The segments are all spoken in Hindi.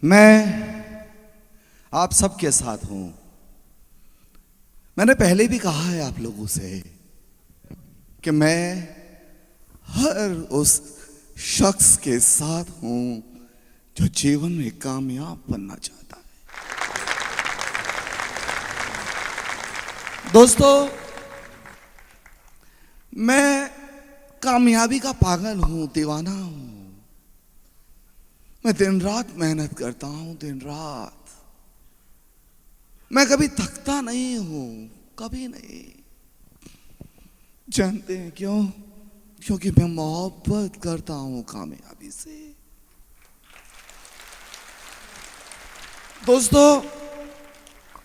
मैं आप सबके साथ हूं। मैंने पहले भी कहा है आप लोगों से कि मैं हर उस शख्स के साथ हूं जो जीवन में कामयाब बनना चाहता है। दोस्तों, मैं कामयाबी का पागल हूं, दीवाना हूं। मैं दिन रात मेहनत करता हूं, दिन रात। मैं कभी थकता नहीं हूं, कभी नहीं। जानते हैं क्यों? क्योंकि मैं मोहब्बत करता हूं कामयाबी से। दोस्तों,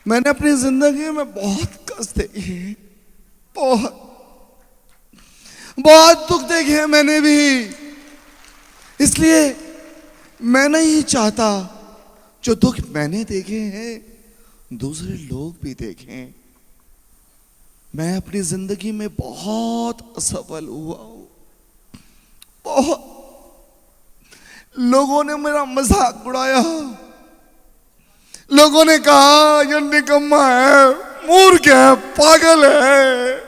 मैंने अपनी जिंदगी में बहुत कष्ट देखे, बहुत दुख देखे हैं मैंने भी। इसलिए मैं नहीं चाहता जो दुख मैंने देखे हैं दूसरे लोग भी देखें। मैं अपनी जिंदगी में बहुत असफल हुआ हूं, बहुत। लोगों ने मेरा मजाक उड़ाया, लोगों ने कहा ये निकम्मा है, मूर्ख है, पागल है।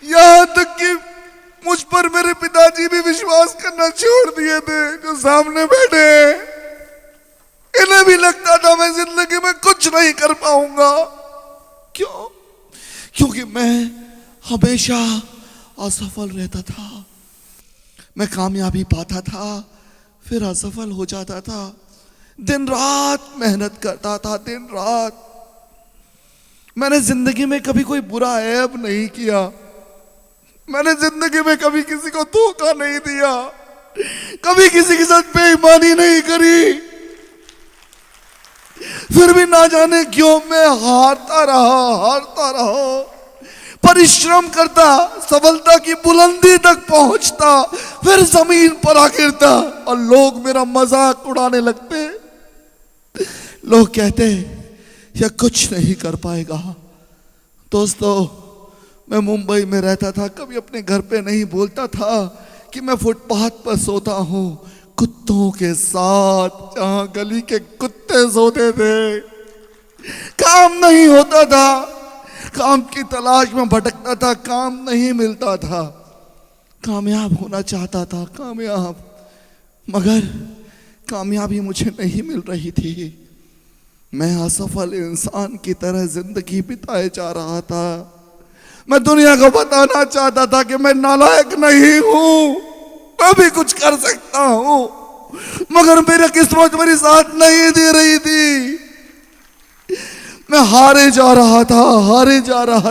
यहां तक कि मुझ पर मेरे पिताजी भी विश्वास करना छोड़ दिए थे, जो सामने बैठे। इन्हें भी लगता था मैं जिंदगी में कुछ नहीं कर पाऊंगा। क्यों? क्योंकि मैं हमेशा असफल रहता था। मैं कामयाबी पाता था, फिर असफल हो जाता था। दिन रात मेहनत करता था, दिन रात। मैंने जिंदगी में कभी कोई बुरा ऐब नहीं किया। मैंने जिंदगी में कभी किसी को धोखा नहीं दिया, कभी किसी के साथ बेईमानी नहीं करी। फिर भी ना जाने क्यों मैं हारता रहा। परिश्रम करता, सफलता की बुलंदी तक पहुंचता, फिर जमीन पर आ गिरता और लोग मेरा मजाक उड़ाने लगते। लोग कहते यह कुछ नहीं कर पाएगा। दोस्तों, मैं मुंबई में रहता था, कभी अपने घर पे नहीं बोलता था कि मैं फुटपाथ पर सोता हूं कुत्तों के साथ, जहां गली के कुत्ते सोते थे। काम नहीं होता था, काम की तलाश में भटकता था, काम नहीं मिलता था। कामयाब होना चाहता था, कामयाब, मगर कामयाबी मुझे नहीं मिल रही थी। मैं असफल इंसान की तरह जिंदगी बिताए जा रहा था। मैं दुनिया को बताना चाहता था कि मैं नालायक नहीं हूं, मैं भी कुछ कर सकता हूं, मगर मेरी किस्मत मेरी साथ नहीं दे रही थी। मैं हारे जा रहा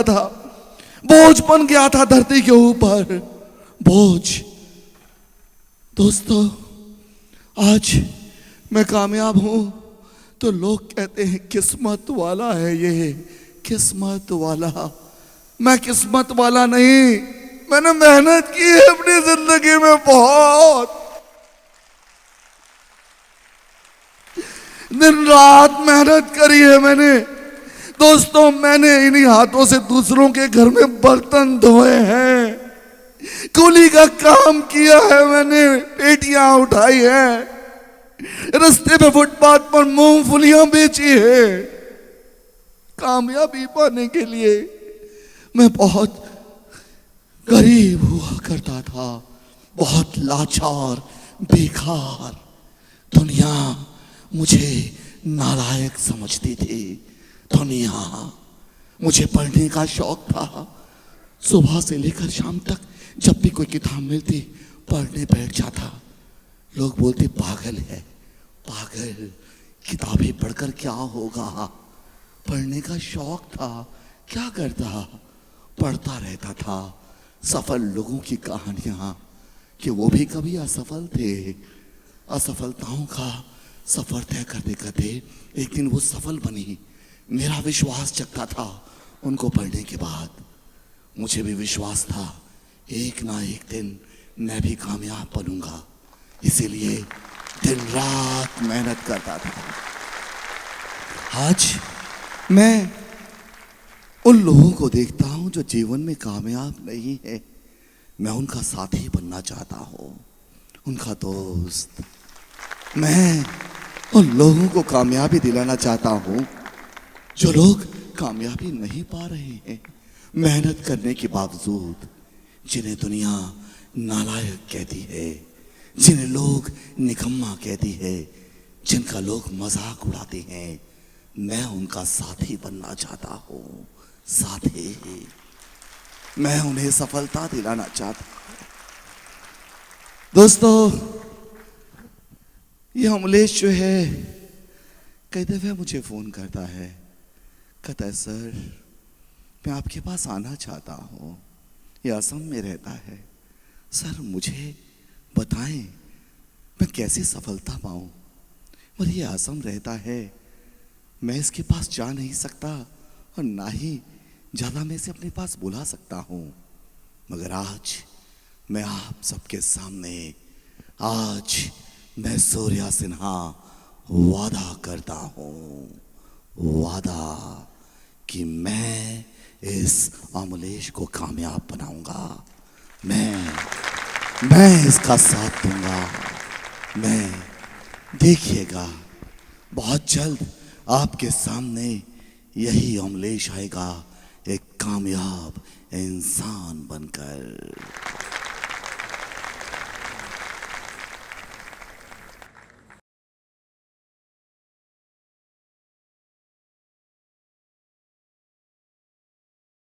था। बोझ बन गया था धरती के ऊपर, बोझ। दोस्तों, आज मैं कामयाब हूं तो लोग कहते हैं किस्मत वाला है ये, किस्मत वाला। मैं किस्मत वाला नहीं, मैंने मेहनत की है अपनी जिंदगी में बहुत। दिन रात मेहनत करी है मैंने। दोस्तों, मैंने इन्हीं हाथों से दूसरों के घर में बर्तन धोए हैं, कूली का काम किया है मैंने, पेटियां उठाई है, रास्ते पे फुटपाथ पर मूंगफलियां बेची है। कामयाबी पाने के लिए मैं बहुत गरीब हुआ करता था, बहुत लाचार, बेकार। दुनिया मुझे नालायक समझती थी। दुनिया, मुझे पढ़ने का शौक था। सुबह से लेकर शाम तक जब भी कोई किताब मिलती पढ़ने बैठ जाता। लोग बोलते पागल है, पागल, किताबें पढ़कर क्या होगा। पढ़ने का शौक था, क्या करता, पढ़ता रहता था। सफल लोगों की कहानियां, कि वो भी कभी असफल थे। असफलताओं का सफर तय करते करते एक दिन वो सफल बनी। मेरा विश्वास जगता था उनको पढ़ने के बाद। मुझे भी विश्वास था एक ना एक दिन मैं भी कामयाब बनूंगा, इसीलिए दिन रात मेहनत करता था। आज मैं उन लोगों को देखता हूं जो जीवन में कामयाब नहीं है। मैं उनका साथी बनना चाहता हूं, उनका दोस्त। मैं उन लोगों को कामयाबी दिलाना चाहता हूं जो लोग कामयाबी नहीं पा रहे हैं मेहनत करने के बावजूद, जिन्हें दुनिया नालायक कहती है, जिन्हें लोग निकम्मा कहती है, जिनका लोग मजाक उड़ाते हैं। मैं उनका साथी बनना चाहता हूं, साथी। मैं उन्हें सफलता दिलाना चाहता हूं। दोस्तों, ये अमलेश जो है कई दफे मुझे फोन करता है, कहता है सर मैं आपके पास आना चाहता हूँ, ये असम में रहता है, सर मुझे बताएं मैं कैसे सफलता पाऊं। और ये असम रहता है, मैं इसके पास जा नहीं सकता और ना ही ज़्यादा मैं इसे अपने पास बुला सकता हूँ। मगर आज मैं आप सबके सामने, आज मैं सूर्या सिन्हा वादा करता हूँ, वादा कि मैं इस अमलेश को कामयाब बनाऊंगा। मैं इसका साथ दूंगा। मैं, देखिएगा बहुत जल्द आपके सामने यही अमलेश आएगा, एक कामयाब इंसान बनकर।